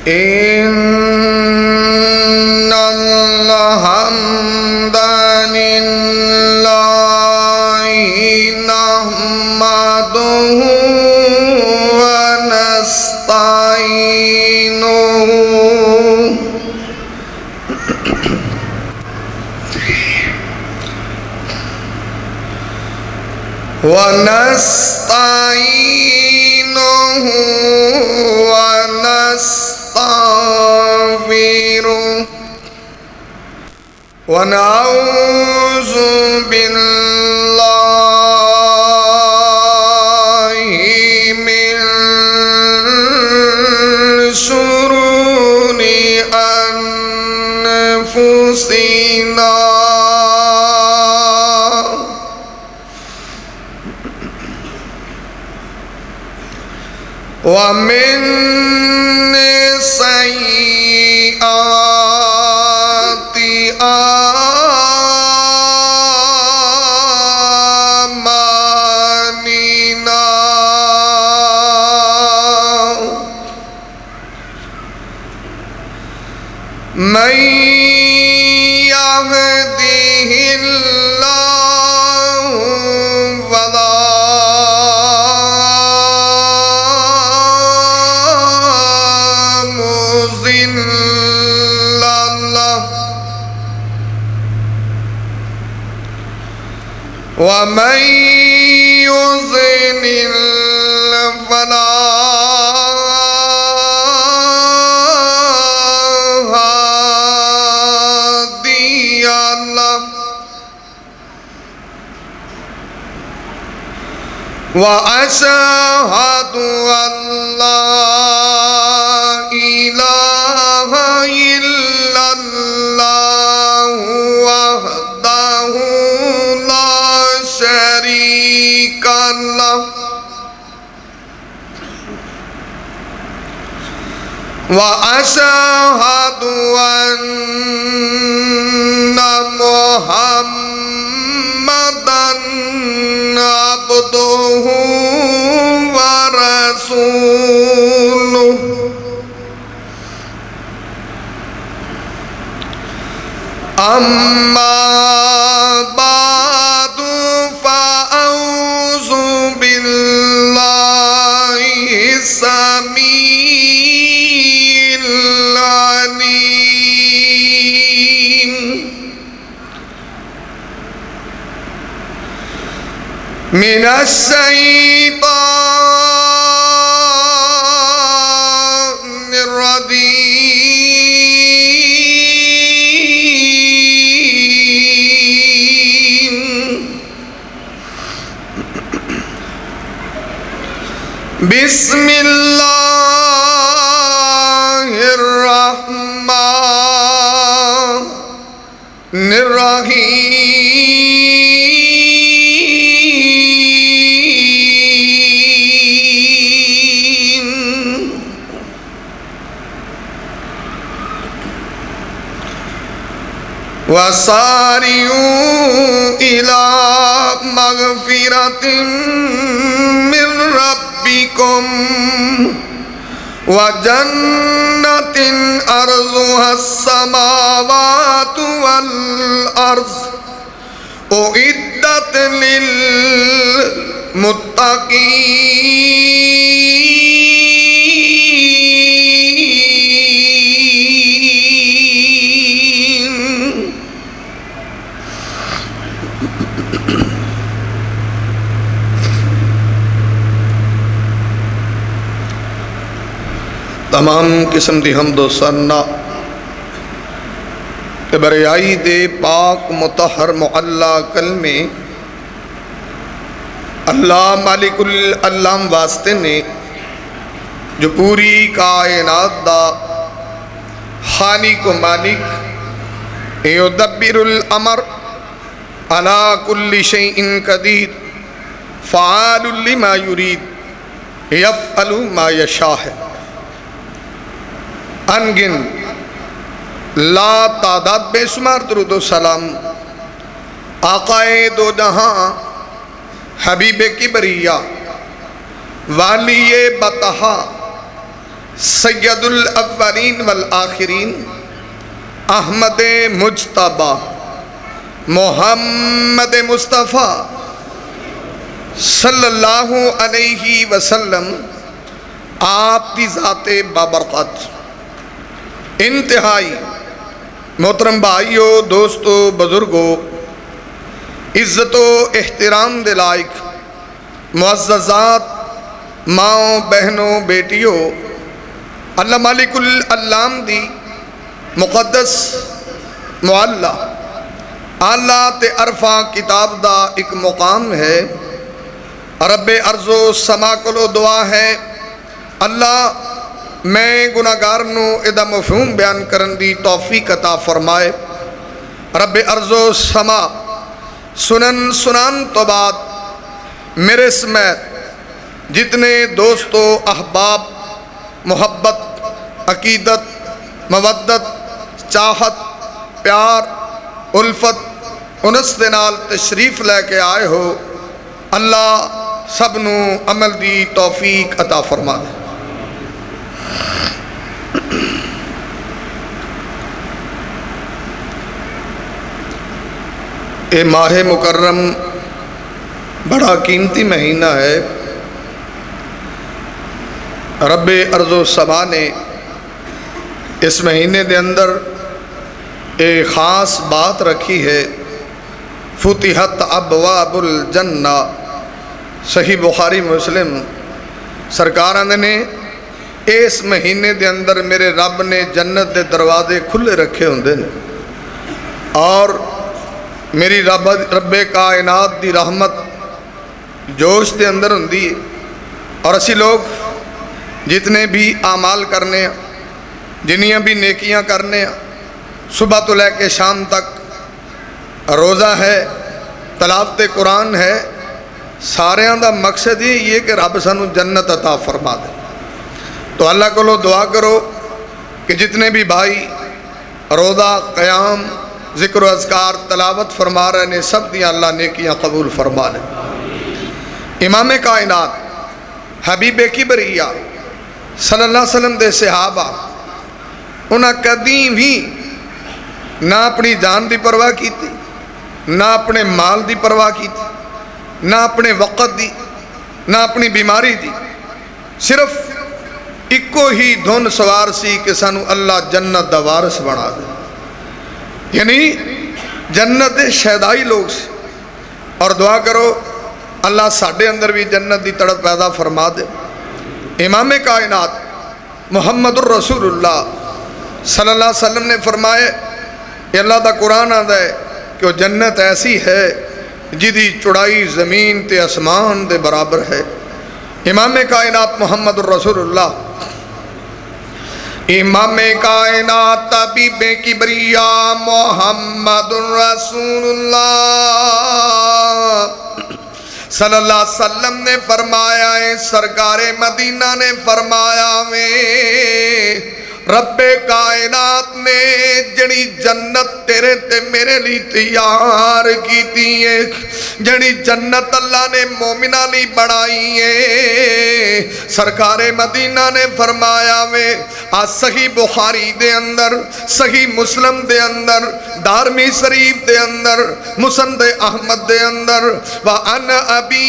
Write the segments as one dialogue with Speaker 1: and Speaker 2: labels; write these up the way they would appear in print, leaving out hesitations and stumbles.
Speaker 1: إن الحمد لله نحمده ونستعينه ونستغفره ونعوذ بالله من شرور أنفسنا ومن سيئات أعمالنا من يهده الله فلا ومن يضلل فلا هادي له وأشهد أن لا إله إلا الله وحده شريك له وأشهد أن محمدًا عبده ورسوله أما بعد فأعوذ بالله السميع العليم من الشيطان الرجيم بسم الله الرحمن الرحيم وسارعوا إلى مغفرة من ربكم وجنة أرضها السماوات والأرض أعدت للمتقين تمام قسم دی حمد و ثنا بریائی دے پاک مطہر معلا کلمے اللہ مالک العلام واسطے نے جو پوری کائنات دا خالق و مالک یدبر الامر علی کل شیء قدیر فعال لما یرید یفعل ما یشاء ہے انگن لا تعداد بے شمار درود و سلام آقائے دو جہاں حبیب کبریہ والی بطہا سید الاولین والآخرین احمد مجتبی محمد مصطفیٰ صلی اللہ علیہ وسلم آپ کی ذات بابرکت انتہائی محترم بھائیو، دوستو، بزرگو، عزت و احترام دے لائق معززات ماؤں بہنوں بیٹیوں، اللہ مالک العلام دی مقدس معلّہ اعلیٰ تے عرفاں کتاب دا ایک مقام ہے۔ رب ارض و سما کولو دعا ہے اللہ میں گناہگار نو ادا مفہوم بیان کرن دی توفیق عطا فرمائے۔ رب ارض و سما سنان تو بعد میرے سمیت جتنے دوستو، احباب، محبت، عقیدت، مودت، چاہت، پیار، الفت، انس دے نال تشریف لے کے آئے ہو، اللہ سب نو عمل دی توفیق عطا فرما دے۔ اے ماہ مکرم بڑا قیمتی مہینہ ہے۔ رب ارض و سما نے اس مہینے دے اندر ایک خاص بات رکھی ہے، فتحت ابواب الجنہ۔ صحیح بخاری مسلم سرکاراں نے اس مہینے دے اندر میرے رب نے جنت دے دروازے کھلے رکھے ہوندے نے، اور میری رب کائنات دی رحمت جوش دے اندر ہوندی ہے، اور اسی لوگ جتنے بھی اعمال کرنے ہیں، جنیاں بھی نیکیاں کرنے ہیں، صبح تو لے کے شام تک روزہ ہے، تلاوت قرآن ہے، ساریاں دا مقصد یہ کہ رب سانو جنت عطا فرما دے۔ تو اللہ کو دعا کرو کہ جتنے بھی بھائی روزہ، قیام، ذکر و اذکار، تلاوت فرما رہے ہیں، سب دیاں اللہ نیکیاں قبول فرما لے۔ امام کائنات حبیب کبریہ صلی اللہ علیہ وسلم دے صحابہ انہاں کدی بھی نہ اپنی جان دی پرواہ کی تھی، نہ اپنے مال دی پرواہ کی تھی، نہ اپنے وقت دی، نہ اپنی بیماری دی، صرف ایکو ہی دھن سوار سی کہ سانو اللہ جنت دا وارث بنا دے، یعنی جنت دے شہدائی لوگ سے۔ اور دعا کرو اللہ ساڑھے اندر بھی جنت دی تڑپ پیدا فرما دے۔ امام کائنات محمد الرسول اللہ صلی اللہ علیہ وسلم نے فرمائے کہ اللہ دا قرآن آدھا ہے کہ وہ جنت ایسی ہے جدی چڑائی زمین تے اسمان دے برابر ہے۔ امام کائنات محمد الرسول اللہ، امام کائنات حبیب کبریہ محمد الرسول اللہ صلی اللہ علیہ وسلم نے فرمایا ہے، سرکار مدینہ نے فرمایا ہے، رب کائنات نے جڑی جنت تیرے تے میرے لی تیار کی ہے، جڑی جنت اللہ نے مومنہ لی بڑھائی ہے، سرکار مدینہ نے فرمایا ہے، صحیح بخاری دے اندر، صحیح مسلم دے اندر، دارمی شریف دے اندر، مسند احمد دے اندر، وَأَنْ أَبِي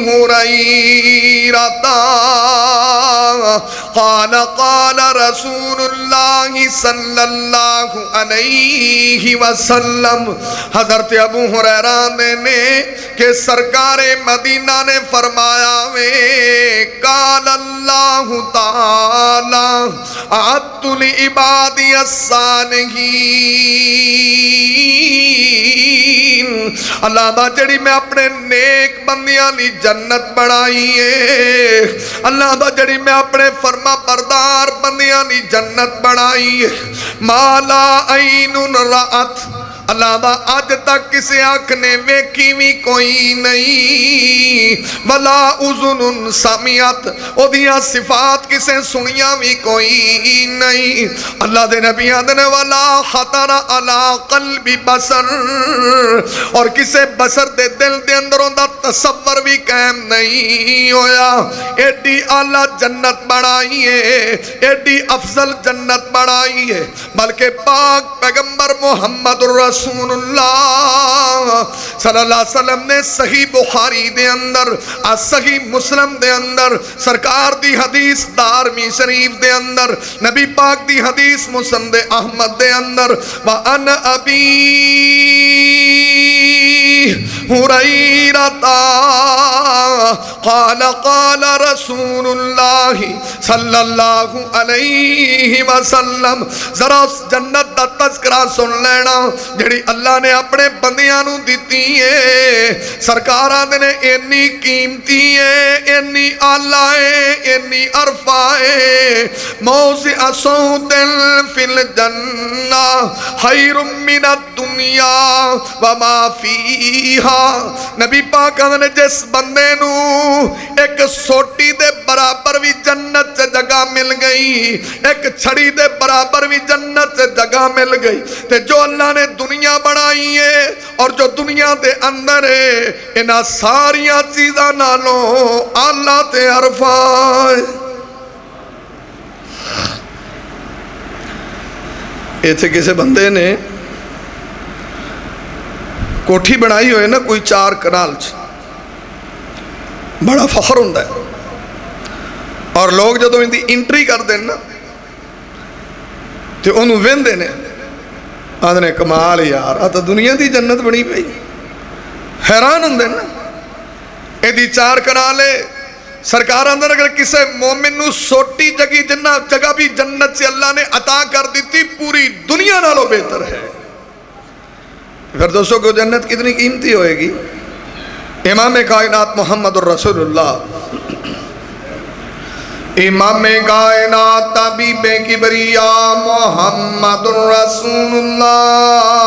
Speaker 1: هُرَيْرَةَ قال قال رسول اللہ صلی اللہ علیہ وسلم، حضرت ابو ہریرہ نے کہ سرکار مدینہ نے فرمایا ہے، قال اللہ تعالی اعدت لعبادی الصالحین، اللہ دا جڑی میں اپنے نیک بندیاں لی جنت بڑھائی ہے، اللہ دا جڑی میں اپنے فرما بردار بندیاں لی جنت بڑھائی ہے، ما لا عین رأت علامہ آج تک کسے آنکھ نے ویکھی بھی کوئی نہیں، ولا اذن سمیعت او دیاں صفات کسے سنیاں بھی کوئی نہیں۔ اللہ دے نبی آدھنے ولا خطر علی قلب بصر، اور کسے بصر دے دل دے اندروں دا تصور بھی قائم نہیں ہویا۔ ایڈی اعلیٰ جنت بڑھائی ہے، ایڈی افضل جنت بڑھائی ہے، بلکہ پاک پیغمبر محمد رسول اللہ صلی اللہ علیہ وسلم نے صحیح بخاری دے اندر، صحیح مسلم دے اندر، سرکار دی حدیث دارمی شریف دے اندر، نبی پاک دی حدیث مسند احمد دے اندر، وَأَنْ أَبِي هُرَيْرَةَ قَالَ قَالَ رَسُولُ اللَّهِ صلی اللہ علیہ وسلم۔ ذرا اس جنت دا تذکرہ سن لینا جڑی اللہ نے اپنے بندیاں نو دیتی ہے۔ سرکاراں دے نے اینی قیمتی ہے، اینی اعلیٰ ہے، اینی عرفہ ہے۔ موضع صوت فی الجنہ خیر من الدنیا وما فیہا۔ نبی پاک نے جس بندے نو ایک سوٹی دے برابر بھی جنت سے جگہ مل گئی، ایک چھڑی دے برابر بھی جنت سے جگہ مل گئی، تے جو اللہ نے دنیا بنائی ہے اور جو دنیا دے اندر ہے، انہاں ساریاں چیزاں نالوں اللہ تے عرفہ ہے۔ ایتھے کسے بندے نے کوٹھی بنائی ہوئے نا کوئی 4 کنال چ، بڑا فخر ہوندہ ہے، اور لوگ جدو ان دی انٹری کر دیں نا تو انہوں وین دینے آدھنے کمال یار آتا دنیا دی جنت بنی پئی، حیران ہوندے نا۔ اے دی 4 کنالے سرکار اندر اگر کسے مومن نو سوٹی جگہ بھی جنت سے اللہ نے عطا کر دیتی، پوری دنیا نالو بہتر ہے۔ پھر دوستوں کو جنت کتنی قیمتی ہوئے گی۔ امام کائنات محمد الرسول اللہ، امام کائنات طبیب کبریاء محمد الرسول اللہ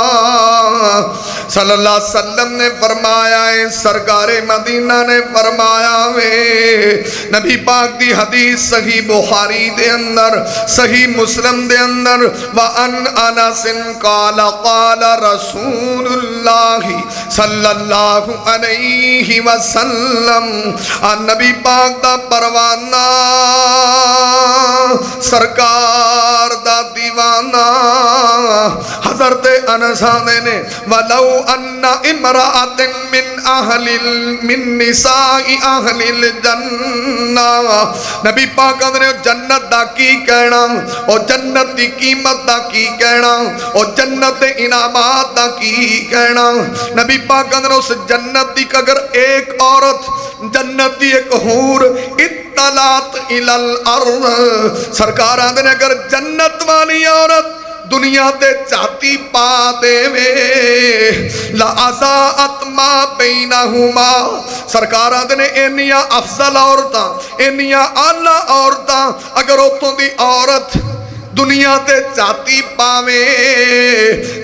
Speaker 1: صلی اللہ علیہ وسلم نے فرمایا ہے، سرکار مدینہ نے فرمایا ہے، نبی پاک دی حدیث صحیح بخاری دے اندر، صحیح مسلم دے اندر، وَأَنْ أَنَسٍ قَالَ قَالَ رَسُولُ اللَّهِ صلی اللہ علیہ وسلم۔ نبی پاک دا پروانہ، سرکار دا دیوانہ حضرت انس نے وَلَوْ أَنَّ إِمْرَأَةٍ مِّن نِسَاءِ أَهْلِ الْجَنَّةِ، نبی پاک نے جنت دا کی کہنا، اور جنت دی قیمت دا کی کہنا، اور جنت دے انعامات دا کی کہنا۔ نبی پاک نے اس جنت دی اگر ایک عورت، جنت دی ایک حور اطلعت الی الارض، سرکار آدھے نے اگر جنت والی عورت دنیا تے چاہتی پا دے وے لَأَضَاءَتْ مَا بَيْنَهُمَا، سرکار آدھے نے اینیاں افضل عورتاں، اینیاں اعلیٰ عورتاں اگر اتوں دی عورت دنیا تے چاہتی پاوے،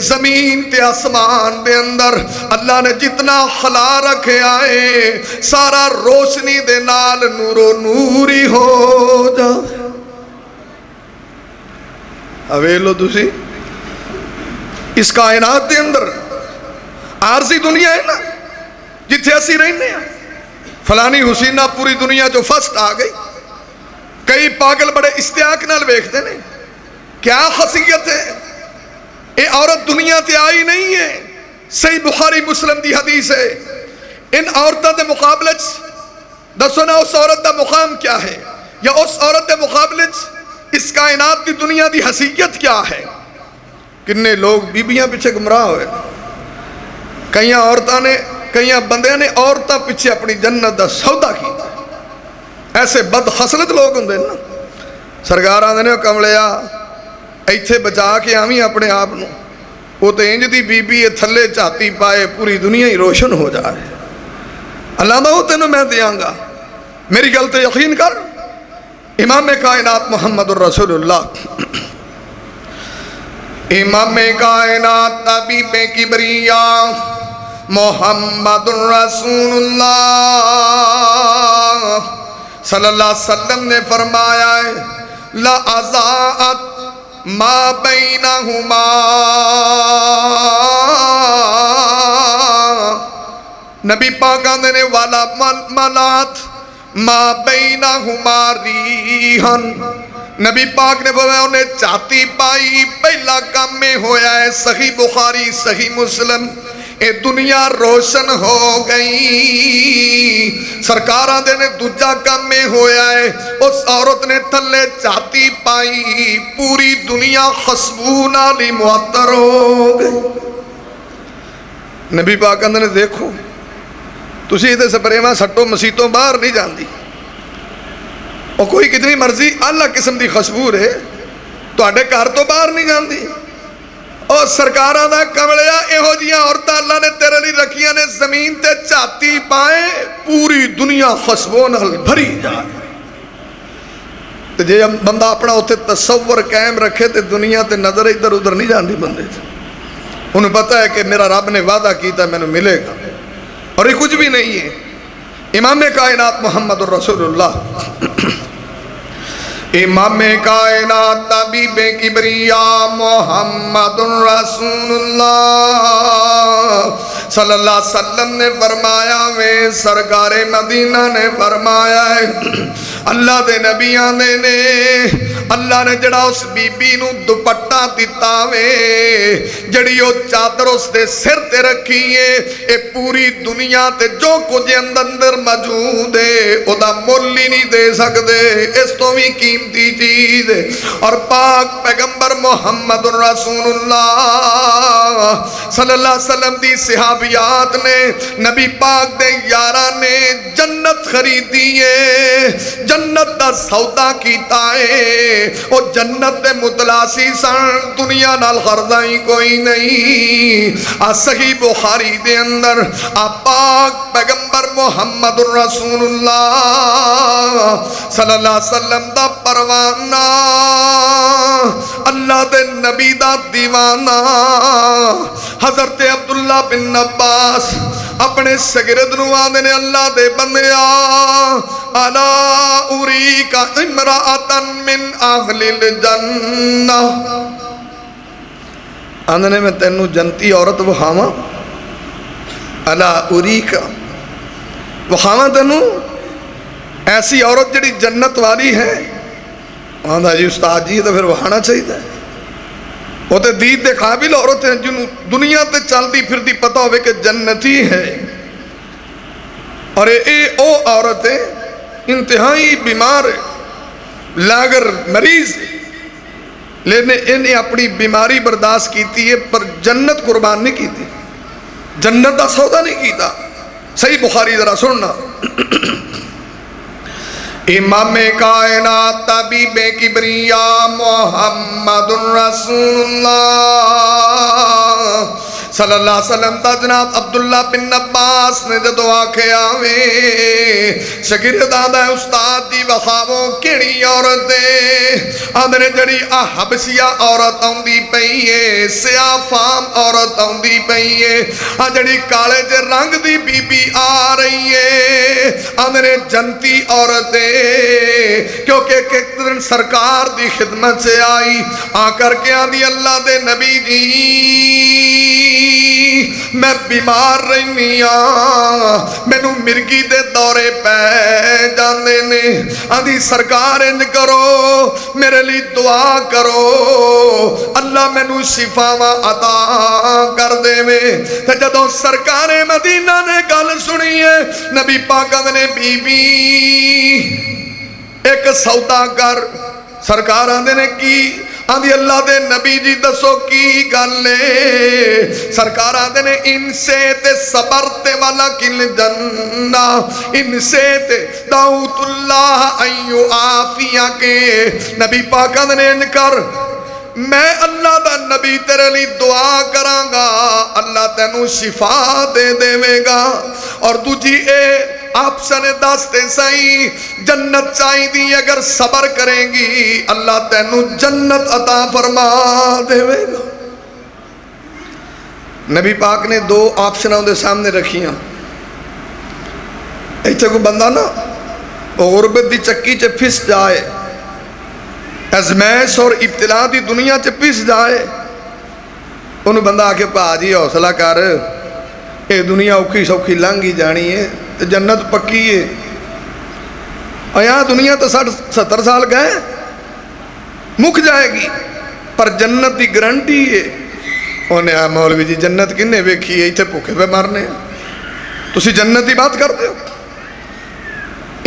Speaker 1: زمین تے آسمان دے اندر اللہ نے جتنا خلا رکھے آئے سارا روشنی دے نال نور و نوری ہو جا۔ اویلو تسی اس کائنات دے اندر عارضی دنیا ہے نا جتھے اسی رہنے ہیں، فلانی حسینہ پوری دنیا جو فرسٹ آ گئی، کئی پاگل بڑے اشتیاق نال ویکھتے ہیں کیا خاصیت ہے، اے عورت دنیا تے آئی نہیں ہے۔ صحیح بخاری مسلم دی حدیث ہے، ان عورتوں دے مقابلے دسو نا اس عورت دا مقام کیا ہے، یا اس عورت دے مقابلے اس کائنات دی دنیا دی حیثیت کیا ہے۔ کتنے لوگ بیبیاں پیچھے گمراہ ہوئے، کئیاں عورتوں نے، کئیاں بندیاں نے عورتاں پیچھے اپنی جنت دا سودا کیتا ہے۔ ایسے بد خصلت لوگ ہوندے نا، سرکار آندے نے کملیا ایتھے بچا کے آویں اپنے آپ نو، وہ تو انج دی بی بی تھلے چاہتی پائے پوری دنیا ہی روشن ہو جائے۔ علامہ وہ تینوں میں دیاں گا، میری گل تے یقین کر۔ امام کائنات محمد الرسول اللہ، امام کائنات طبیب کبریا محمد رسول اللہ صلی اللہ علیہ وسلم نے فرمایا ہے لا ازاعت ما بینہما نبی پاک آندھنے والا ملات ما بینہما ریحن نبی پاک نے فرمایا انہیں چاہتی پائی پہلا کام میں ہویا ہے صحیح بخاری صحیح مسلم اے دنیا روشن ہو گئی سرکاران دے نے دوجا کام میں ہویا ہے اس عورت نے تھلے چاہتی پائی پوری دنیا خشبون علی معطر ہو گئی نبی پاک نے دیکھو تسی ادھر سپریمہ سٹو مسیتوں باہر نہیں جان دی اور کوئی کتنی مرضی اللہ قسم دی خوشبو ہے تو آڑے کار تو باہر نہیں جان دی اور سرکارہ دا کمڑیا ایہو جیاں عورتہ اللہ نے تیرے لی رکھیاں نے زمین تے چاہتی پائیں پوری دنیا خوشبون حل بھری جائے تو جے بندہ اپنا ہوتے تصور قائم رکھے تے دنیا تے نظر ادھر ادھر نہیں جان دی بندے تھے انہیں پتا ہے کہ میرا رب نے وعدہ کیتا میں نے ملے گا اور یہ کچھ بھی نہیں ہے امام کائنات محمد الرسول اللہ امام کائنات طبیب کبریا محمد رسول اللہ صلی اللہ علیہ وسلم نے فرمایا وے سرکار مدینہ نے فرمایا ہے اللہ دے نبیاں نے اللہ نے جڑا اس بی بی نو دوپٹہ دیتا وے جڑی او چادر اس دے سر تے رکھیے اے پوری دنیا تے جو کچھ اندر موجود ہے او دا مول ہی نہیں دے سکدے اس تو بھی قیمتی چیز ہے اور پاک پیغمبر محمد رسول اللہ صلی اللہ علیہ وسلم دی صحابیات نے نبی پاک دے یارہ نے جنت خریدی ہے جنت دا سودا کیتا ہے او جنت دے متلاسی سن دنیا نال خرزائی کوئی نہیں صحیح بخاری دے اندر پاک پیغمبر محمد رسول اللہ صلی اللہ علیہ وسلم دا پروانہ اللہ دے نبی دا دیوانہ حضرت عبداللہ بن عباس اپنے شاگرد نو آندے نے اللہ دے بندیا الا اریک امرأۃ من اہل الجنہ آندے نے میں تینوں جنتی عورت وکھاواں الا اریک وکھاواں تینوں ایسی عورت جڑی جنت والی ہے آندھا جی استاد جی تو پھر وکھانا چاہیے وہ تو دید دے قابل عورت ہیں جنہوں دنیا تے چلتی پھر دی پتہ ہوئے کہ جنتی ہے اور او عورت ہے انتہائی بیمار ہے لاغر مریض ہے لیکن انہیں اپنی بیماری برداشت کیتی ہے پر جنت قربان نہیں کیتی جنت دا سودا نہیں کیتا صحیح بخاری ذرا سننا امام کائنات طبیب کبریا محمد رسول اللہ صلی اللہ علیہ وسلم تا جناب عبداللہ بن عباس نے جدو آکھے آوے شاگرد آدھا ہے استاد دی وخاووں کیڑی عورت ہے آدھنے جڑی حبشیہ عورت آندی پئی ہے سیاہ فام عورت آندی پئی ہے جڑی کالے جے رنگ دی بی بی آ رہی ہے آدھنے جنتی عورت ہے کیونکہ ایک دن سرکار دی خدمت سے آئی آ کر کے آدھی اللہ دے نبی جی میں بیمار رہنی میں نو مرگی دے دورے پہ جاندے نے آدھی سرکار انج کرو میرے لی دعا کرو اللہ میں نو شفاواں عطا کر دے میں تے جدوں سرکار مدینہ نے گل سنی ہے نبی پاک نے بی بی ایک سودا کر سرکار آندے نے کی آندھی اللہ دے نبی جی دسو کی گلے سرکار آندے نے ان سے تے صبرتے والا کل جنہ ان سے تے دعوت اللہ ایو آفیہ کے نبی پاک آندے نے انکر میں اللہ دا نبی تیرے لی دعا کرانگا اللہ تینوں شفا دے دے گا اور تجھی اے آپ سنے داستے سائیں جنت چاہی دی اگر صبر کریں گی اللہ تینوں جنت عطا فرما دے گا نبی پاک نے دو آپشنوں دے سامنے رکھیاں. ایتھے کو بندہ نا غربت دی چکی چ پھس جائے, ازمائش اور ابتلا دی دنیا چ پھس جائے, انہوں بندہ آ کے پا جی حوصلہ کر, اے دنیا اوکھی سوکھی لنگھی جانی ہے تے جنت پکی ہے. یہاں دنیا تو 60-70 سال گئے, مک جائے گی, پر جنت دی گارنٹی ہے. انہیں آ مولوی جی جنت کنے ویکھی ہے, ایتھے بھوکے پہ مرنے, تسی جنت دی بات کرتے ہو.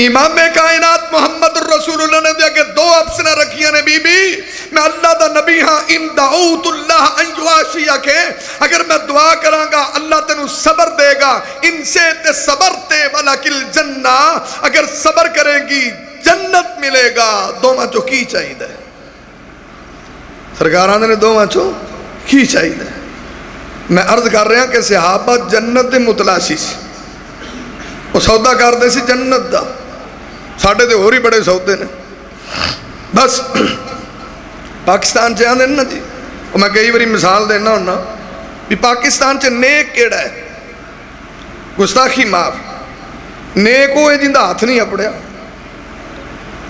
Speaker 1: امام کائنات محمد الرسول اللہ نے دیا کہ دو آپشن رکھیاں نے بی بی, میں اللہ دا نبی ہاں, ان دعوت اللہ ان یعاشیہ کے, اگر میں دعا کراں گا اللہ تینوں صبر دے گا, ان سے تے صبر تے ولکل جنہ, اگر صبر کرے گی جنت ملے گا. دو ماں چو کی چاہیے دے سرکاران نے, دو ماں چو کی چاہیے دے. میں عرض کر رہا کہ صحابہ جنت دے متلاشی سی, وہ سودا کر دے سی جنت دا, ساڑھے دے اور ہی بڑے سودے نے. بس پاکستان چاہاں دینا جی, میں کئی باری مثال دینا ہونا بھی پاکستان چاہ نیک کیڑا ہے, گستاخی معاف, نیک ہوئے جندہ ہاتھ نہیں اپڑیا,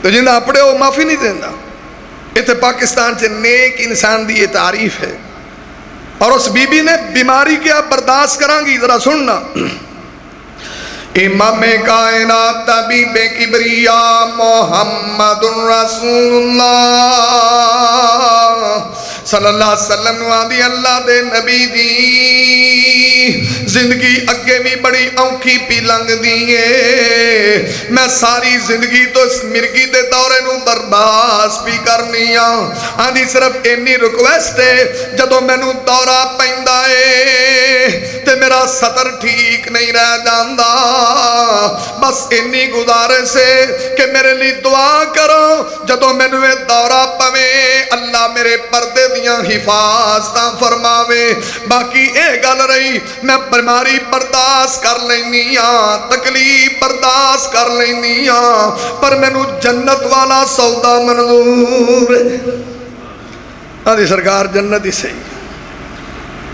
Speaker 1: تو جندہ اپڑے ہو معافی نہیں دینا. یہ تو پاکستان چاہ نیک انسان دی یہ تعریف ہے. اور اس بی بی نے بیماری کیا برداشت کران گی, ذرا سننا. امام کائنات طبیب کبریا محمد رسول اللہ صلی اللہ علیہ وسلم نوادی اللہ دے نبی دی زندگی اگے بھی بڑی اونکھی پی لنگ دیئے, میں ساری زندگی تو اس مرگی دے دورے نو برباس بھی کرنی ہوں. آنی صرف اینی ریکویسٹ ہے, جدو میں نو دورہ پہندائے تے میرا سطر ٹھیک نہیں رہ جاندہ, بس اینی گزارے سے کہ میرے لیے دعا کرو, جدو میں نوے دورہ پوے اللہ میرے پردے دیاں حفاظتاں فرماوے. باقی اے گل رہی میں بیماری برداشت کر لینی ہاں, تکلیف برداشت کر لینی ہاں, پر میں نو جنت والا سودا منظور ہے. آدھی سرکار جنت ہی صحیح,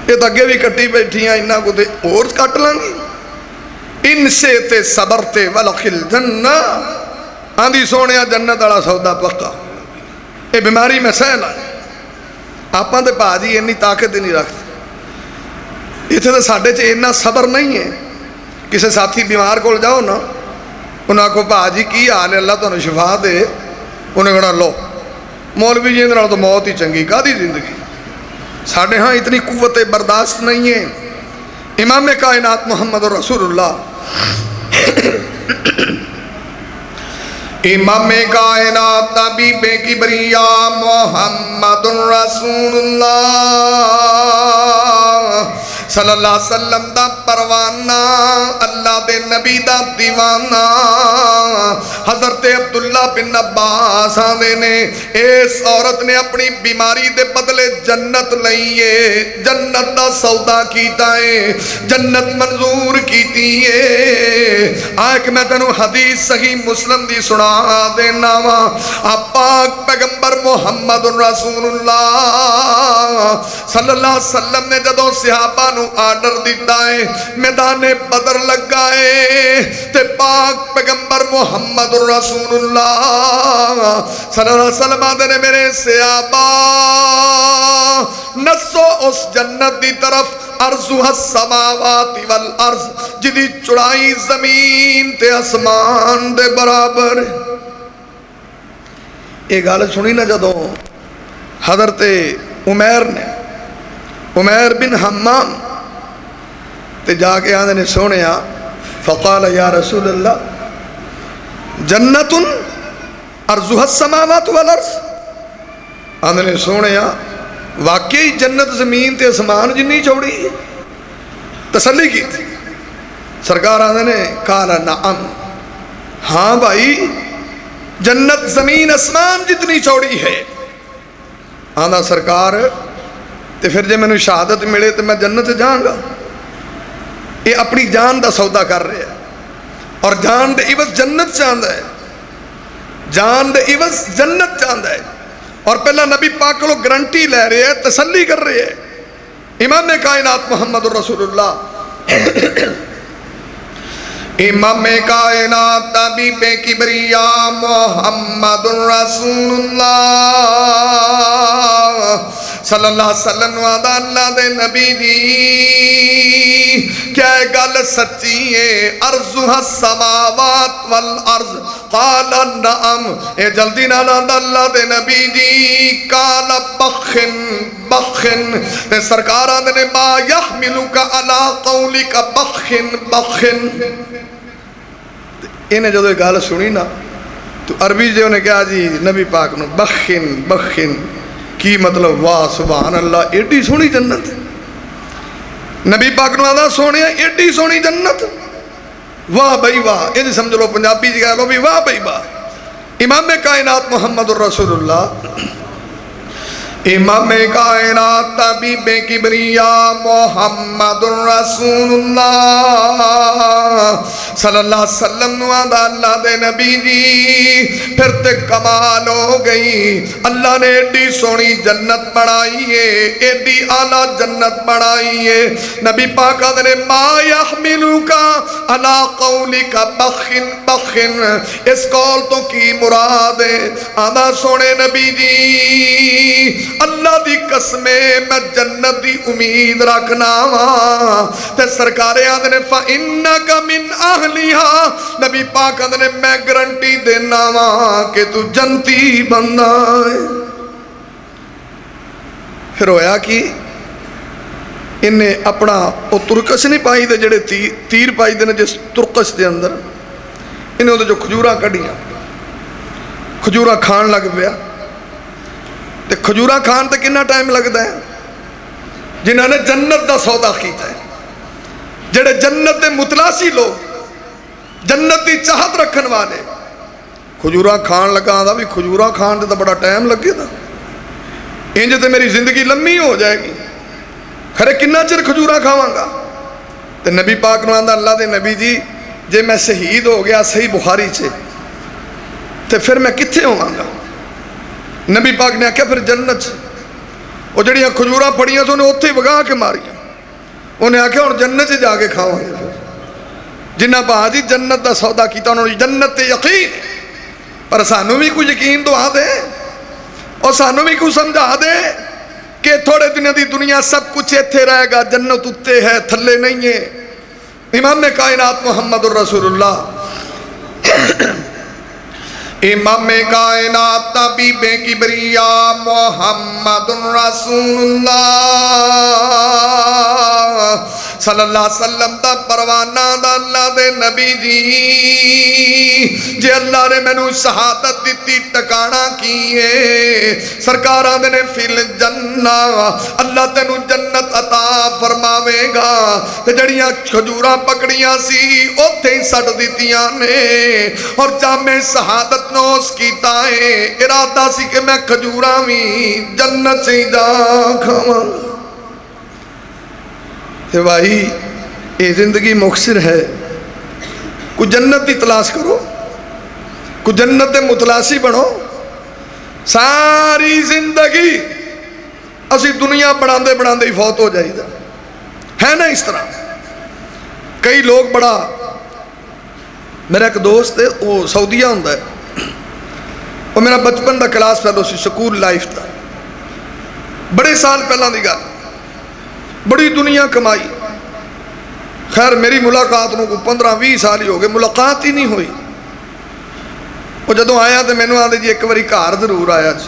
Speaker 1: یہ تو اگے بھی کٹی بیٹھی ہیں, انہاں کو دے اور کٹ لانگی. ان سے تے صبر تے ولکل جنہ, آدھی سونے جنت والا سودا پکا. یہ بیماری میں سہل ہے, آپاں تے پا جی انی طاقت نہیں رکھتے. اتنے تو ساڑھے چے اتنا صبر نہیں ہے. کسی ساتھی بیمار کو جاؤ نا, انہاں کو پا جی کی حال ہے, اللہ تو شفا دے, انہیں کہنا لو مولوی جی اندر تو موت ہی چنگی, کا دی زندگی. ساڑھے ہاں اتنی قوت برداشت نہیں ہے. امام کائنات محمد رسول اللہ امام کائنات طبیب کبریا محمد رسول اللہ صلی اللہ علیہ وسلم دا پروانہ, اللہ دے نبی دا دیوانہ, حضرت عبداللہ بن عباس آنے نے اس عورت نے اپنی بیماری دے بدلے جنت لئیے, جنت دا سودا کیتا ہے, جنت منظور کیتی ہے. آئے کہ میں تنو حدیث صحیح مسلم دی سنا دینا وا. آپ پاک پیغمبر محمد رسول اللہ صلی اللہ علیہ وسلم نے جدو صحابہ نو آرڈر دیتا ہے, میدان بدر لگائے تے پاک پیغمبر محمد رسول اللہ صلی اللہ علیہ وسلم آدھے نے میرے صحابہ نسو اس جنت دی طرف, ارضها السماوات والارض, جدی چڑائی زمین تے اسمان دے برابر. ایک گال سنی نا جدو حضرت عمیر نے, عمیر بن حمام تے جا کے آدھے نے سونیا, فقال یا رسول اللہ جنت ارضها السماوات والارض. آدھے نے سونیا واقعی جنت زمین تے اسمان جنی چوڑی, تسلی کی تھی. سرکار آدھے نے کہا نعم, ہاں بھائی جنت زمین اسمان جتنی چوڑی ہے. آدھا سرکار تے پھر جے میں نے شہادت ملے تو میں جنت جاؤں گا. یہ اپنی جان دا سودا کر رہے ہیں, اور جان دے عوض جنت چاہتا ہے, جان دے عوض جنت چاہتا ہے. اور پہلا نبی پاک کو گارنٹی لے رہے ہیں, تسلی کر رہے ہیں. امام کائنات محمد الرسول اللہ، امام کائنات طبیب کبریاء محمد الرسول اللہ صلی اللہ علیہ وسلم وعدہ اللہ دے نبی دی کیا گل سچی ہے؟ ارضها السماوات والارض قال نعم، اے جلدی نہ لاندہ اللہ دے نبی دی قال بخن بخن، تے سرکار آدھے نے ما یحملک علی قولک بخن بخن۔ انہیں جو گال سنی نا تو عربی جو نے کہا جی نبی پاک نو بخن بخن کی مطلب واہ سبحان اللہ ایڈی سونی جنت، نبی پاک نو آدھا سونے ایڈی سونی جنت، واہ بھائی واہ، یہ سمجھ لو پنجابی جی کہہ لو بھی واہ بھائی واہ۔ امام کائنات محمد الرسول اللہ، امام کائنات طبیب کبریاء محمد الرسول اللہ صلی اللہ علیہ وسلم وعدہ اللہ دے نبی جی پھر تے کمال ہو گئی، اللہ نے ایڈی سونی جنت بڑھائی ہے، ایڈی اعلیٰ جنت بڑھائی ہے۔ نبی پاک نے ما یحملوکا علی قولکا بخن بخن، اس قول تو کی مراد ہے؟ آدھا سونے نبی جی اللہ دی قسمے میں جنت دی امید رکھنا ہاں، تے سرکارے آدھے نے فَإِنَّكَ مِنْ أَهْلِهَا، نبی پاک آدھے نے میں گرنٹی دینا ہاں کہ تو جنتی بننا ہے۔ پھر ہویا کی انہیں اپنا وہ ترکش نہیں پائی دے جڑے تیر پائی دے جس ترکش دے اندر، انہیں وہ جو کھجورہ کڑیاں کھجورہ کھان لگ پیا، تے کھجورہ کھان تے کنا ٹائم لگتا ہے؟ جنہوں نے جنت دا سودا کیتا ہے، جڑے جنت دے متلاسی لوگ، جنت دی چاہت رکھن والے، کھجورہ کھان لگا دا بھی کھجورہ کھان تے بڑا ٹائم لگے دا، انج تے میری زندگی لمبی ہو جائے گی، کھرے کنا چر کھجورہ کھاواں گا؟ تے نبی پاک نو آندا اللہ دے نبی جی جے میں شہید ہو گیا صحیح بخاری سے تے پھر میں کتھے ہوواں گا؟ نبی پاک نے آکھیا پھر جنت سے، وہ جڑیاں کھجورہ پڑیاں تو انہیں اتھے وگا کے ماریاں، انہیں آکھیا اور جنت سے جا کے کھاؤں گے۔ جنہ بہادی جنت دا سودا کیتا انہوں نے جنت تے یقین، پر سانو بھی کوئی یقین تو آ دے اور سانو بھی کوئی سمجھا دے کہ تھوڑے دنیا دی دنیا سب کچھ ایتھے رہے گا، جنت اتے ہے تھلے نہیں ہے۔ امام کائنات محمد الرسول اللہ، امام کائنات طبیب کبریاء محمد الرسول اللہ صلی اللہ علیہ وسلم دا پروانہ دا اللہ دے نبی جی جے اللہ نے میں نو شہادت دیتی ٹکانا کیے سرکارہ دے نے فی الجنہ، اللہ تینو جنت عطا فرماوے گا، تے جڑیاں کھجوراں پکڑیاں سی اوتھے ہی سٹ دیتیاں نے، اور جامع شہادت نوس کیتا ہے ارادہ سی کہ میں کھجوراں بھی جنت سے جا کھاواں۔ کہ بھائی یہ زندگی مختصر ہے، کوئی جنت دی تلاش کرو، کوئی جنت دے متلاسی بنو۔ ساری زندگی اسی دنیا بڑھاندے بڑھاندے ہی فوت ہو جائے گا، ہے نا اس طرح؟ کئی لوگ بڑا، میرا ایک دوست ہے وہ سعودیہ ہوندہ ہے، وہ میرا بچپن دا کلاس پہلو سی سکول لائف دا، بڑے سال پہلا دی گل، بڑی دنیا کمائی، خیر میری ملاقات کو 15-20 سال ہی ہو گئے، ملاقات ہی نہیں ہوئی۔ وہ جدوں آیا تو مینوں آدھے جی ایک باری گھر ضرور آیا جی،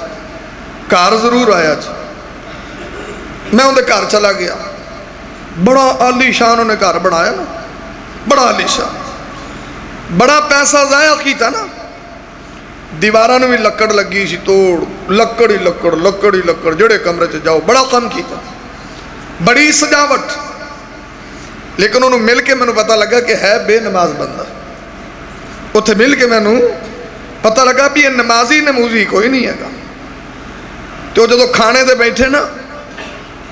Speaker 1: گھر ضرور آیا جی۔ میں اندر گھر چلا گیا، بڑا عالی شان انہیں گھر بنایا نا، بڑا عالی شان، بڑا پیسہ ضائع کیتا نا، دیواراں نوں بھی لکڑ لگی سی توڑ، لکڑ ہی لکڑ، لکڑ ہی لکڑ، جڑے کمرے چ جاؤ بڑا کم کیتا، بڑی سجاوٹ، لیکن انہوں مل کے میں پتہ لگا کہ ہے بے نماز بندہ، اتھے مل کے میں پتہ لگا بھی یہ نمازی نموزی کوئی نہیں ہے گا۔ تو جدو کھانے دے بیٹھے نا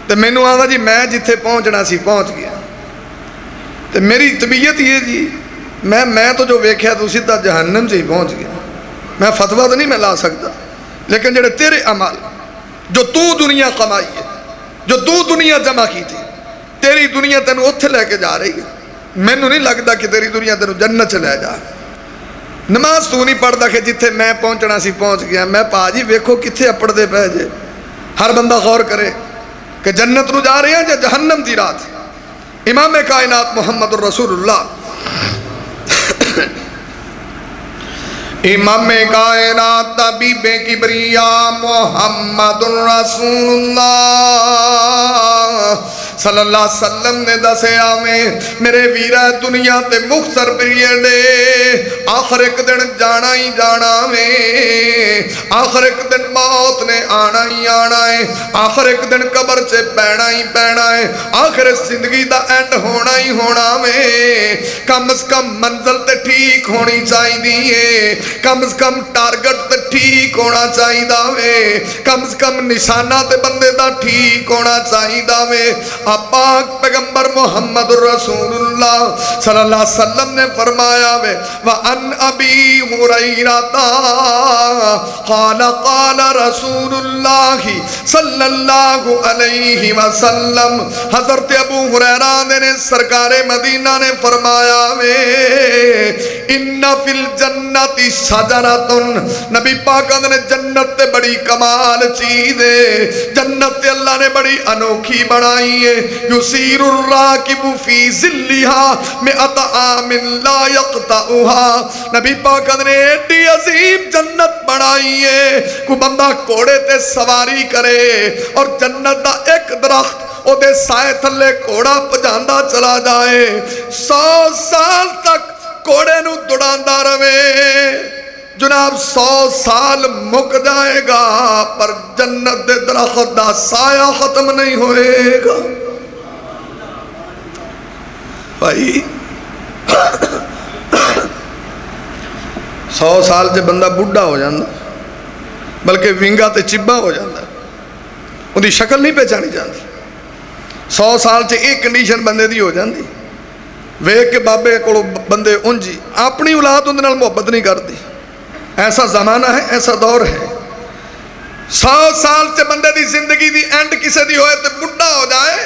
Speaker 1: تو میں نے آدھا جی میں جتھے پہنچنا سی پہنچ گیا، تو میری طبیعت یہ جی میں تو جو ویکھیا تو سیدھا جہنم سے ہی پہنچ گیا، میں فتویٰ تو نہیں میں لا سکتا، لیکن جڑے تیرے عمل جو تو دنیا کمائی ہے جو تو دنیا جمع کی تھی، تیری دنیا تینوں اتھے لے کے جا رہی ہے. مینوں نہیں لگتا کہ تیری دنیا تینوں جنت چ لے جا. نماز تو نہیں پڑھتا کہ جتھے میں پہنچنا سی پہنچ گیا. میں پا جی ویکھو کتھے اپڑ دے پے جے. ہر بندہ غور کرے کہ جنت نو جا رہے ہیں یا جہنم دی رات. امام کائنات محمد الرسول اللہ امام کائنات طبیب کبریا محمد الرسول اللہ صلی اللہ علیہ وسلم نے دسیا میں میرے ویرہ دنیا تے مختصر پیریڈ آخر ایک دن جانا ہی جانا میں. آخر ایک دن موت نے آنا ہی آنا ہے. آخر ایک دن قبر سے پینا ہی پینا ہے. آخر اس زندگی دا اینڈ ہونا ہی ہونا میں. کم از کم منزل تے ٹھیک ہونی چاہی دیئے. کم از کم ٹارگٹ تے ٹھیک ہونا چاہی داوے. کم از کم نشانہ تے بندے دا ٹھیک ہونا چاہی داوے. پاک پیغمبر محمد رسول اللہ صلی اللہ علیہ وسلم نے فرمایا وے وَأَنْ أَبِي هُرَيْرَةَ قَالَ قَالَ رَسُولُ اللَّهِ صلی اللہ علیہ وسلم. حضرت ابو ہریرہ نے سرکار مدینہ نے فرمایا وے اِنَّ فِي الْجَنَّةِ شَجَرَةٌ. نبی پاک نے جنت تے بڑی کمال چیز ہے. جنت تے اللہ نے بڑی انوکھی بنائی ہے. یسیر الراکب فی ظلها مئۃ عام لا یقطعها. نبی پاک نے ایڈی عظیم جنت بنائی ہے. کو بندہ کوڑے تے سواری کرے اور جنت دا ایک درخت او دے سائے تھلے کوڑا پجاندہ چلا جائے 100 سال تک کوڑے نو دوڑاندہ روے. جناب 100 سال مک جائے گا پر جنت دے درخت دا سایہ ختم نہیں ہوئے گا. بھائی 100 سال سے بندہ بڑھا ہو جاندہ بلکہ ونگا تے چبا ہو جاندہ. ان دی شکل نہیں پہچانی جاندی. 100 سال سے ایک کنڈیشن بندے دی ہو جاندی. ویک کے بابے کو بندے انجی اپنی اولاد ان دنال محبت نہیں کرتی. ایسا زمانہ ہے، ایسا دور ہے. 100 سال سے بندے دی زندگی دی اینڈ کسے دی ہوئے تے بڑھا ہو جائے.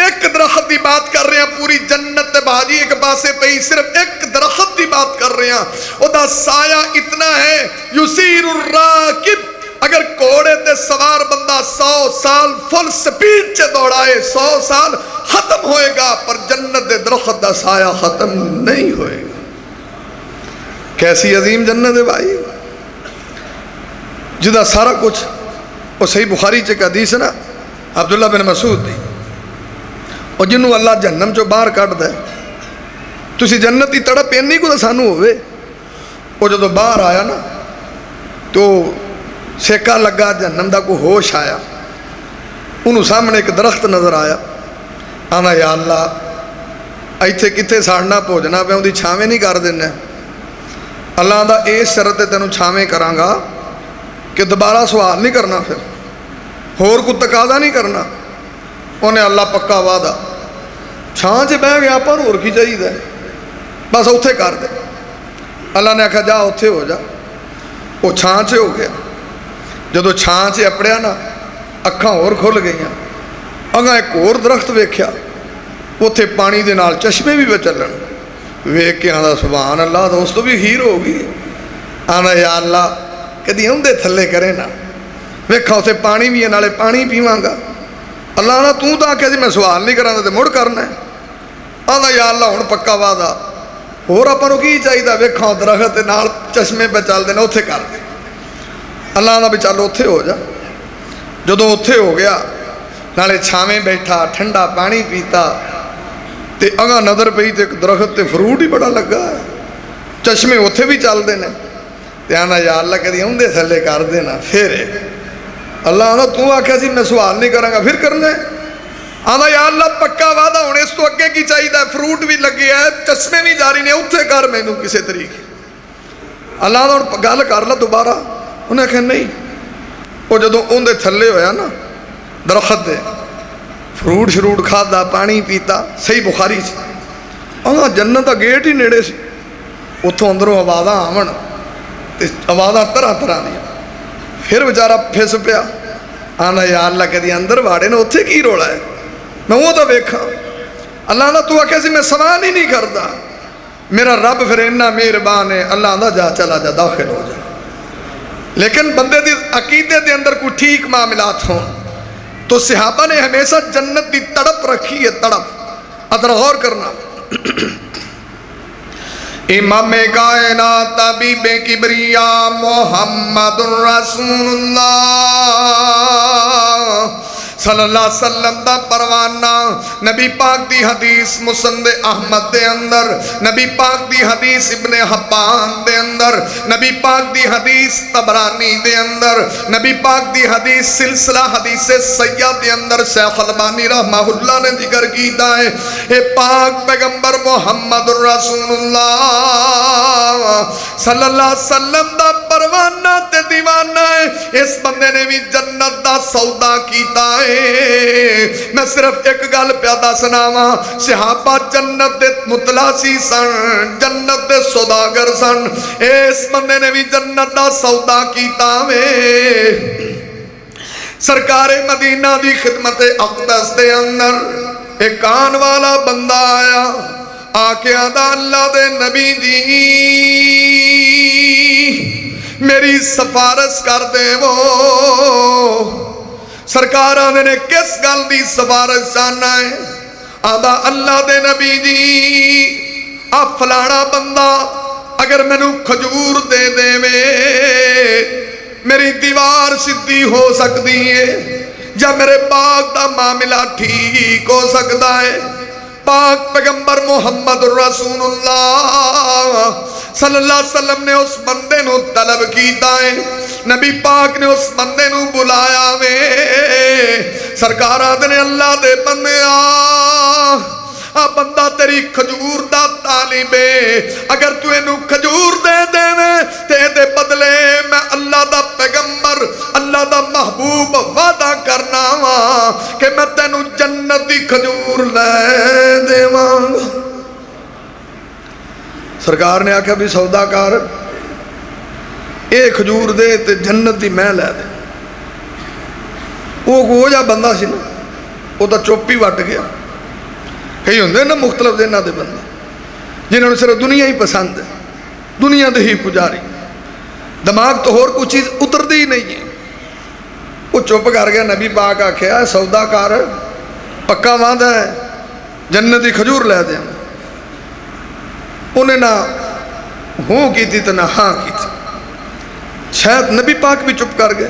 Speaker 1: ایک درخت دی بات کر رہے ہیں پوری جنت تے بھاجی ایک پاسے پہی صرف ایک درخت دی بات کر رہے ہیں. او دا سایہ اتنا ہے یسیر الراکب. اگر کوڑے تے سوار بندہ 100 سال فل سپیڈ چے دوڑائے 100 سال ختم ہوئے گا پر جنت دے درخت دا سایہ ختم نہیں ہوئے گا. کیسی عظیم جنت ہے بھائی جدا سارا کچھ. وہ صحیح بخاری چے کا حدیث ہے نا عبداللہ بن مسعود دی اور جنہوں اللہ جہنم چو باہر کٹ دے تسی جنتی تڑپ اینی کو سانو ہوئے. وہ جدو باہر آیا نا تو سیکا لگا جہنم دا کو ہوش آیا. انہوں سامنے ایک درخت نظر آیا. آنا یا اللہ ایتھے کتے ساڑنا پوجنا پہ ان دی چھاویں نہیں کر دینا. اللہ دا اے شرط تینوں چھاویں کرانگا کہ دوبارہ سوال نہیں کرنا پھر ہور کو تقاضا نہیں کرنا. انہیں اللہ پکا وعدہ چھان سے بہ گیا پر اور کی چاہیے دے بس اتھے کر دے. اللہ نے کہا جا اتھے ہو جا. وہ چھان سے ہو گیا. جدو چھان سے اپڑیا نا اکھاں اور کھل گئیاں. اگاں ایک اور درخت ویکھیا اتھے پانی دے نال چشمے بھی بچلن. ویکھ کے آندا سبحان اللہ دوستو بھی ہیر ہوگی. آندا یا اللہ کدی اندے تھلے کرے نا ویکھا اتھے پانی بھی ہے نالے پانی پیواں گا. اللہ نے تو تا کہ میں سوال نہیں کرنا تے مڑ کرنا ہے. آندا یا اللہ ہن پکا وعدہ اور اپاں نوں کی چاہیدا ویکھا درخت نال چشمے پہ چل دے نا اتھے کر دے. اللہ نے بھی چلو اتھے ہو جا. جدوں اتھے ہو گیا نالے چھاویں بیٹھا ٹھنڈا پانی پیتا تے اگاں نظر پئی تے ایک درخت تے فروٹ ہی بڑا لگا ہے. چشمے اتھے بھی چل دے نے تے آنا یا اللہ کدی اوندے تھلے کر دینا. پھر اللہ نے تو آکھیا سی میں سوال نہیں کروں گا پھر کرنا ہے. آنا یا اللہ پکا وعدہ ہونے اس تو اگے کی چاہیے ہے. فروٹ بھی لگے ہے چشمے بھی جاری نے اتھے کر مینوں کسے طریقے. اللہ نے گل کر لا دوبارہ. انہیں کہا نہیں. وہ جدو اندے تھلے ہویا نا درخت دے فروٹ شروٹ کھادا پانی پیتا. صحیح بخاری سے جنت کا گیٹ ہی نیڑے سی. اتھوں اندروں آوازاں آون تے آوازاں طرح طرح دیا. پھر بیچارہ پھس پیا آنا یا اللہ کدی اندر واڑے نے اتھے کی روڑا ہے میں وہ تو ویکھا اللہ آندا تو آکھے سی میں سوال ہی نہیں کردا میرا رب پھر اتنا مہربان ہے اللہ آندا جا چلا جا داخل ہو جا لیکن بندے دی عقیدے دے اندر کوئی ٹھیک معاملات ہوں تو صحابہ نے ہمیشہ جنت دی تڑپ رکھی ہے تڑپ ادھر غور کرنا امام کائنات طبیب کبریا محمد رسول اللہ صلی اللہ علیہ وسلم دا پروانہ نبی پاک دی حدیث مسند احمد دے اندر نبی پاک دی حدیث ابن حبان دے اندر نبی پاک دی حدیث طبرانی دے اندر نبی پاک دی حدیث سلسلہ حدیث سیاد دے اندر شیخ البانی رحمہ اللہ نے ذکر کیتا ہے اے پاک پیغمبر محمد رسول اللہ صلی اللہ علیہ وسلم دا پروانہ تے دیوانہ ہے اس بندے نے بھی جنت دا سودا کیتا ہے میں صرف ایک گل پیادہ سناواں صحابہ جنت دے متلاسی سن جنت دے سوداگر سن اس بندے نے بھی جنت دا سودا کیتا ہے سرکار مدینہ دی خدمت اقدس دے اندر ایک آن والا بندہ آیا آکے آدھا اللہ دے نبی جی میری سفارش کر دے وہ سرکار آنے نے کس گل دی سفارش جاننا ہے آدھا اللہ دے نبی جی آپ فلانا بندہ اگر میں نو کھجور دے دے میری دیوار سدھی ہو سکتی ہے یا میرے باغ دا معاملہ ٹھیک ہو سکتا ہے پاک پیغمبر محمد رسول اللہ صلی اللہ علیہ وسلم نے اس بندے نو طلب کیتا ہے نبی پاک نے اس بندے نو بلایا وے سرکار آدھنے اللہ دے بندے بندہ تیری کھجور دا طالبے اگر تو انہوں کھجور دے دے تے دے بدلے میں اللہ دا پیغمبر اللہ دا محبوب وعدہ کرنا وا کہ میں تینوں جنت دی کھجور لے دے وانگا سرکار نے آکھا بھی سودا کار اے کھجور دے تے جنت دی میں لے دے وہ جا بندہ سی نا وہ تا چوپی وٹ گیا کئی ہوندے نا مختلف دینا دے بندہ جنہوں نے صرف دنیا ہی پسند ہے دنیا دے ہی پجاری دماغ تو اور کوئی چیز اتر دی نہیں ہے وہ چوپ کر گیا نبی پاک آکھیا سودا کار پکا وعدہ ہے جنتی کھجور لے دیں انہیں نہ ہوں کی تھی تو نہ ہاں کی تھی شاید نبی پاک بھی چپ کر گئے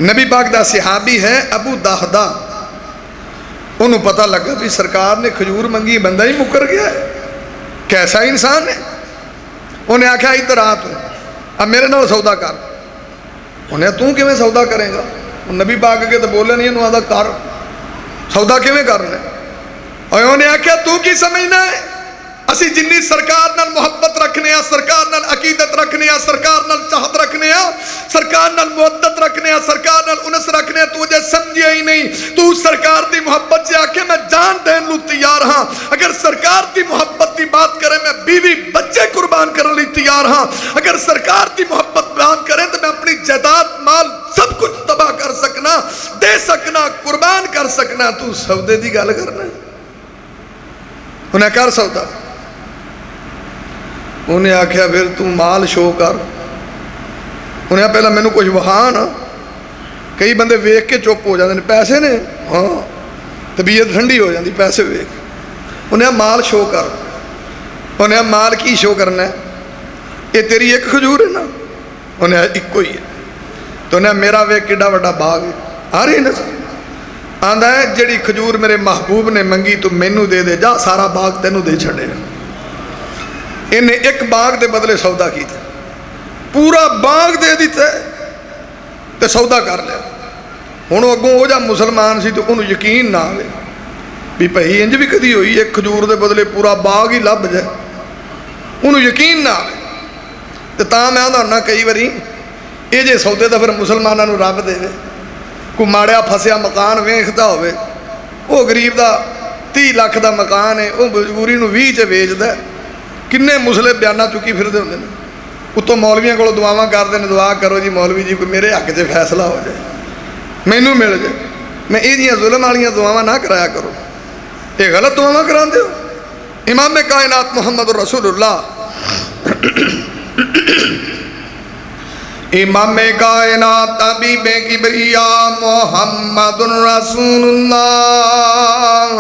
Speaker 1: نبی پاک دا صحابی ہے ابو دہدہ انہوں پتہ لگا بھی سرکار نے کھجور منگی بندہ ہی مکر گیا ہے کیسا انسان ہے انہیں آکھا ادھر آ تو اب میرے نال سودا کر انہیں توں کیویں سودا کریں گا نبی پاک کے تو بولے نہیں انہوں آدھا کر سودا کیویں کرنا ہے اور انہیں آکھا تو کی سمجھنا ہے اسی جنی سرکار نال محبت رکھنے ہیں سرکار نال عقیدت رکھنے ہیں سرکار نال چاہت رکھنے ہیں سرکار نال محبت رکھنے ہیں سرکار نال انس رکھنے ہیں تو جے سمجھے ہی نہیں تو سرکار دی محبت سے آکھے میں جان دین لو تیار ہاں اگر سرکار دی محبت دی بات کرے میں بیوی بچے قربان کرنے لی تیار ہاں اگر سرکار دی محبت بیان کرے تو میں اپنی جائیداد مال سب کچھ تباہ کر سکنا دے سکنا قربان کر سکنا تو سودے دی گل کرنا انہیں کر سودا انہیں آکھیا پھر تو مال شو کر انہیں پہلا میں نے کچھ وہاں نا کئی بندے ویک کے چپ ہو جاتے ہیں پیسے نے ہاں طبیعت ٹھنڈی ہو جاتی پیسے ویک انہیں مال شو کر انہیں مال کی شو کرنا ہے یہ تیری ایک کھجور ہے نا انہیں ایک کوئی ہے تو انہیں میرا ویک کیڈا وڈا باغ ہے آ رہی نا سر آندھا ہے جڑی کھجور میرے محبوب نے منگی تو مینو دے دے جا سارا باغ تینو دے چھڑے انہیں ایک باغ دے بدلے سودا کی تھا پورا باغ دے دیتا ہے تو سودا کر لیا ہونوں اگوں ہو جا مسلمان سی تو انہوں یقین نہ آئے بھی پہی انج بھی کدی ہوئی ایک کھجور دے بدلے پورا باغ ہی لب جائے انہوں یقین نہ آئے تو تاں میں آدھا ہونا کئی باری یہ جے سودے دا پھر مسلمانوں نے رب دے کوئی ماڑیا پھسیا مکان ویکھدا ہوئے وہ غریب دا 30 لاکھ دا مکان ہے وہ مجبوری نو 20 چ ویچدا ہے کنے مسلے بیانہ چکی پھر دے ہوندے نے اتوں مولویاں کو دعاواں کردے نے دعا کرو جی مولوی جی کوئی میرے حق 'چ فیصلہ ہو جائے مینوں مل جائے. میں یہ ظلم والیاں دعاواں نہ کرایا کرو، یہ غلط دعاواں کراندے ہو. امام کائنات محمد رسول اللہ، امام کائنات حبیب کبریا محمد رسول اللہ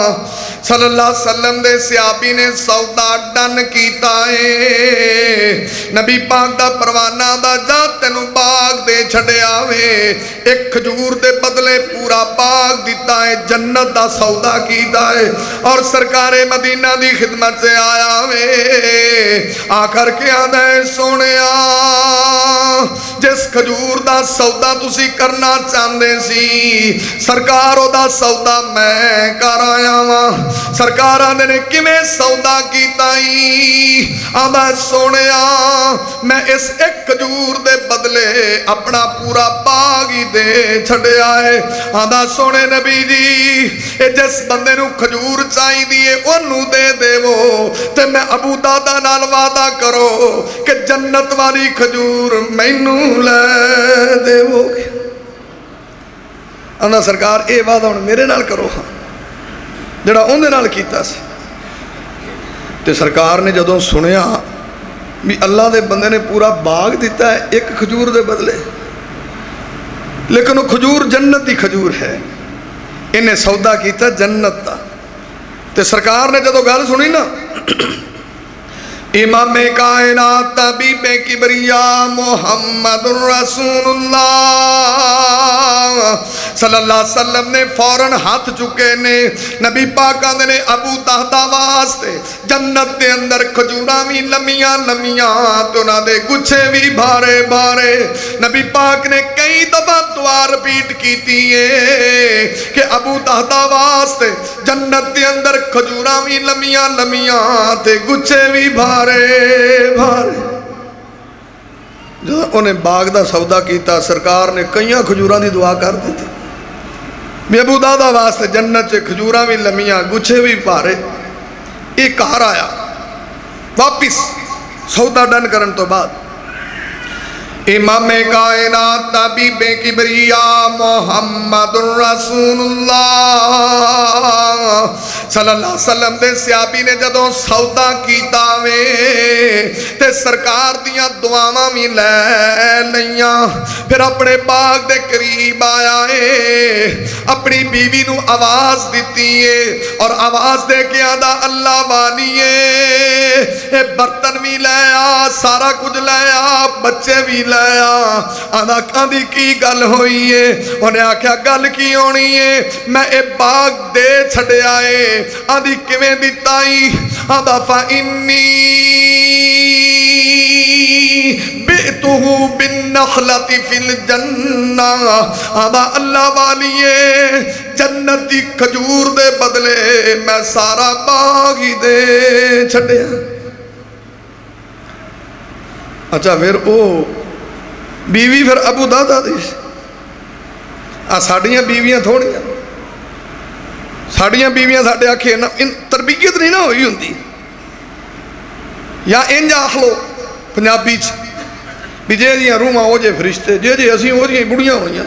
Speaker 1: صلی اللہ علیہ وسلم دے صحابی نے سودا ڈن کیتا ہے. نبی پاک دا پروانہ دا جا تینوں باغ دے چھڑیا وے، ایک کھجور دے بدلے پورا باغ دیتا ہے، جنت دا سودا کیتا ہے. اور سرکار مدینہ دی خدمت سے آیا وے، آ کر کے آدھا ہے سونیا جس کھجور دا سودا تسی کرنا چاندے سی، سرکار او دا سودا میں کر آیا ہاں. سرکار آدھے نے کمیں سودا کیتا ہی؟ آدھا سونیا میں اس ایک کھجور دے بدلے اپنا پورا باغ ہی دے چھڑے آئے. آدھا سونے نبی جی اے جس بندے نو کھجور چاہی دیئے انہوں دے دے وہ تے میں ابو دادا نال وعدہ کرو کہ جنت والی کھجور مینوں لے دے وہ. آدھا سرکار اے وعدہ میرے نال کرو ہاں جڑا اندے نال کیتا سی. تے سرکار نے جدوں سنیا بھی اللہ دے بندے نے پورا باغ دیتا ہے ایک کھجور دے بدلے، لیکن وہ کھجور جنت دی کھجور ہے، انہیں سودا کیتا جنت دا. تے سرکار نے جدوں گل سنی نا، امام کائنات حبیب کبریا محمد رسول اللہ صلی اللہ علیہ وسلم نے فوراً ہاتھ چکے نے. نبی پاک آندے نے ابو دہدا واسطے جنت دے اندر کھجوراں بھی لمیاں لمیاں تو نہ دے گچھے بھی بھارے بھارے. نبی پاک نے کئی دفعہ دعا رپیٹ کیتی ہے کہ ابو دہدا واسطے جنت دے اندر کھجوراں بھی لمیاں لمیاں تے گچھے بھی بھارے بھارے. جب انہیں باغ دا سودا کیتا سرکار نے کئیاں کھجوراں دی دعا کر دی تھی بھی ابو دادا واسطے جنت چے کھجوراں بھی لمیاں گچھے بھی بھارے. ایک گھر آیا واپس سودا ڈن کرن تو بعد، امام کائنات حبیب کبریا محمد رسول اللہ صلی اللہ علیہ وسلم دے صحابی نے جدوں سودا کیتا وے تے سرکار دیاں دعاواں بھی لے لیاں. پھر اپنے باغ دے قریب آیا ہے، اپنی بیوی نو آواز دیتی ہے اور آواز دے کے آدھا اللہ والیے اے برتن بھی لے آ، سارا کچھ لے آ، بچے بھی لے آ. آدھا کاندھی کی گل ہوئی ہے؟ انہیں آکھیا گل کی ہونی ہے، میں اے باغ دے چھڑے آئے. آدھی کیویں دیتائی؟ آدھا فَإِنِّي بِئْتُهُ بِالنَّخْلَةِ فِي الْجَنَّةِ. آدھا اللہ والیے جنت دی کھجور دے بدلے میں سارا باغ ہی دے چھڑے. اچھا پھر او بیوی پھر ابو دادا دی ساڑیاں بیویاں تھوڑیاں، ساڑیاں بیویاں ساڑے آکھے ان تربیت نہیں نہ ہوئی ہوندی، یا انج آکھ لو پنجابی بھی جے جیاں روماں ہو جے فرشتے، جے جے اسی ہو جے بڑیاں ہوئیاں.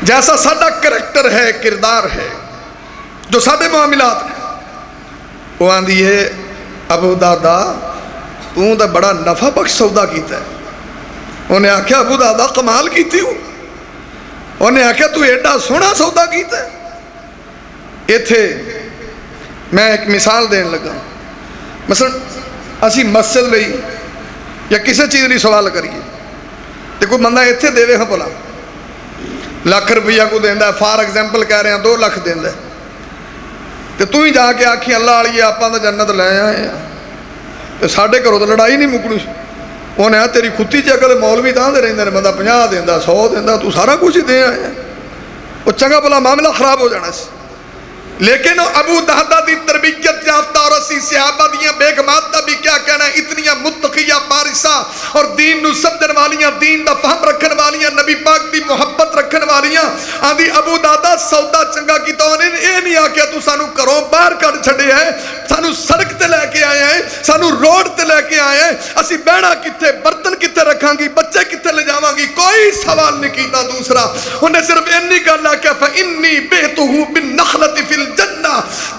Speaker 1: جیسا ساڑا کریکٹر ہے، کردار ہے، جو ساڑے معاملات ہیں، وہ آندھی ہے ابو دادا تو دا بڑا نفع بخش سودا کیتا ہے. انہیں آکھیا ابو دادا کمال کیتی ہو. انہیں آکھیا تو ایڈا سونا سودا کیتا ہے. ایتھے میں ایک مثال دین لگا، مثلا اسی مسجد لئی یا کسی چیز لئی سوال کریے تے کوئی بندہ ایتھے دے وے ہاں بولا لاکھ روپیہ کو دیندا ہے، فار ایگزامپل کہہ رہے ہیں 2 لاکھ دیندا ہے، تے تو ہی جا کے آکھی اللہ والی آپاں تے جنت لے آئے ہیں تے ساڈے گھروں تے لڑائی نہیں مکڑی. انہیں آ تیری کتی چ اکل مولوی تاں دے رہندے نے، بندہ 50 دیندا 100 دیندا، تو سارا کچھ ہی دے آئے ہیں. وہ چنگا بھلا معاملہ خراب ہو جانا سی. لیکن ابو دہدا دی تربیت یافتہ اور اسی صحابہ دیاں بیگمات دا بھی کیا کہنا ہے، اتنیاں متقیہ بارسہ اور دین نو سمجھن والیاں، دین دا فہم رکھن والیاں، نبی پاک دی محبت رکھن والیاں. آندھی ابو دادا سودا چنگا کیتا، انہیں اے نہیں آکھیا تو سانو کرو باہر کر چھڑے ہے، سانو سڑک تے لے کے آئے ہیں، سانو روڈ تے لے کے آئے ہیں، اسی بیڑا کتے برتن کتے رکھاں گی، بچے کتے لے جاواں گی، کوئی سوال نہیں کیتا دوسرا. انہیں صرف انی گلا کہ فَإِنِّي بِعْتُهُ بِالنَّخْلَةِ فِي الْجَنَّةِ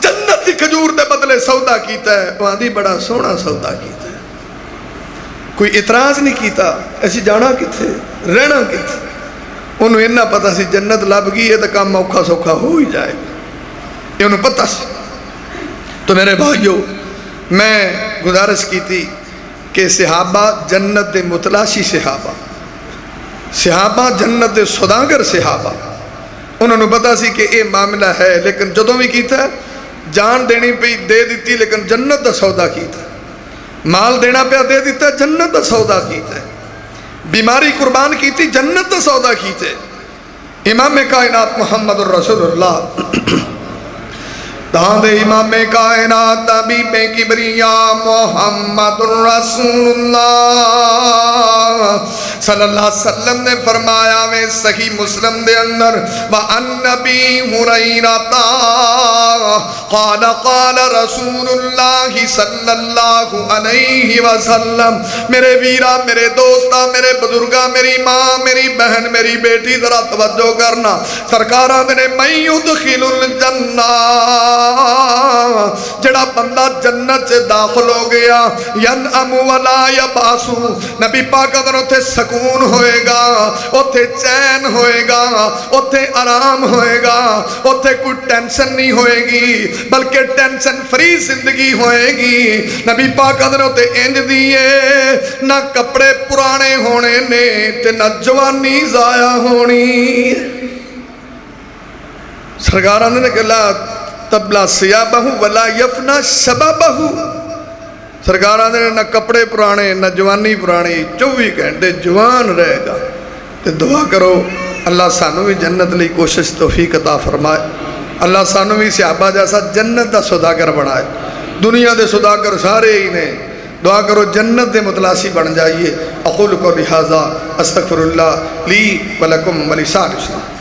Speaker 1: جنت کی کھجور دے بدلے سودا کیتا ہے. وہاں بڑا سونا سودا کیتا ہے. کوئی اعتراض نہیں کیتا. ایسی جانا کتے رہنا کتے. انہوں انہا پتا سی جنت لب گئی ہے تو کام موکھا سوکھا ہو ہی جائے گا. یہ انہوں پتا سی. تو میرے بھائیو میں گزارش کی تھی کہ صحابہ جنت دے متلاشی صحابہ جنت دے صداگر صحابہ انہوں نے پتا سی کہ یہ معاملہ ہے. لیکن جدوں بھی کیتا ہے جان دینی پہ دے دیتی لیکن جنت دا سودا کیتا ہے. مال دینا پہ دے دیتا ہے جنت دا سودا کیتا ہے. بیماری قربان کیتی جنت دا سودا کیتے. امام کائنات محمد الرسول اللہ داند امام کائنات حبیب کبریا محمد الرسول اللہ صلی اللہ علیہ وسلم نے فرمایا میں صحیح مسلم دے اندر وَأَنْ نَبِي هُرَيْرَةَ قَالَ قَالَ رَسُولُ اللَّهِ صلی اللہ علیہ وسلم. میرے ویرہ، میرے دوستہ، میرے بزرگہ، میری ماں، میری بہن، میری بیٹی ذرا توجہ کرنا. سرکارہ نے مَن يُدْخِلُ الْجَنَّةِ جڑا بندہ جنت سے داخل ہو گیا ینعم ولا یباسو نبی پاک ادھر اتھے سکون ہوئے گا، اتھے چین ہوئے گا، اتھے آرام ہوئے گا، اتھے کوئی ٹینشن نہیں ہوئے گی بلکہ ٹینشن فری زندگی ہوئے گی. نبی پاک ادھر اتھے انج دیئے نہ کپڑے پرانے ہونے نے تے نہ جوانی ضائع ہونی. سرکارہ نے کہا تبلا سیابہ ولا یفنا شبابہ. سرکارہ نے نہ کپڑے پرانے نہ جوانی پرانی 24 گھنٹے جوان رہے گا. تو دعا کرو اللہ سانو بھی جنت لی کوشش توفیق عطا فرمائے. اللہ سانو بھی صحابہ جیسا جنت دا صداگر بنائے. دنیا دے صداگر سارے ہی نے. دعا کرو جنت دے متلاسی بن جائیے. اقول قولی ھذا استغفر اللہ لی ولکم ولسائر المسلمین.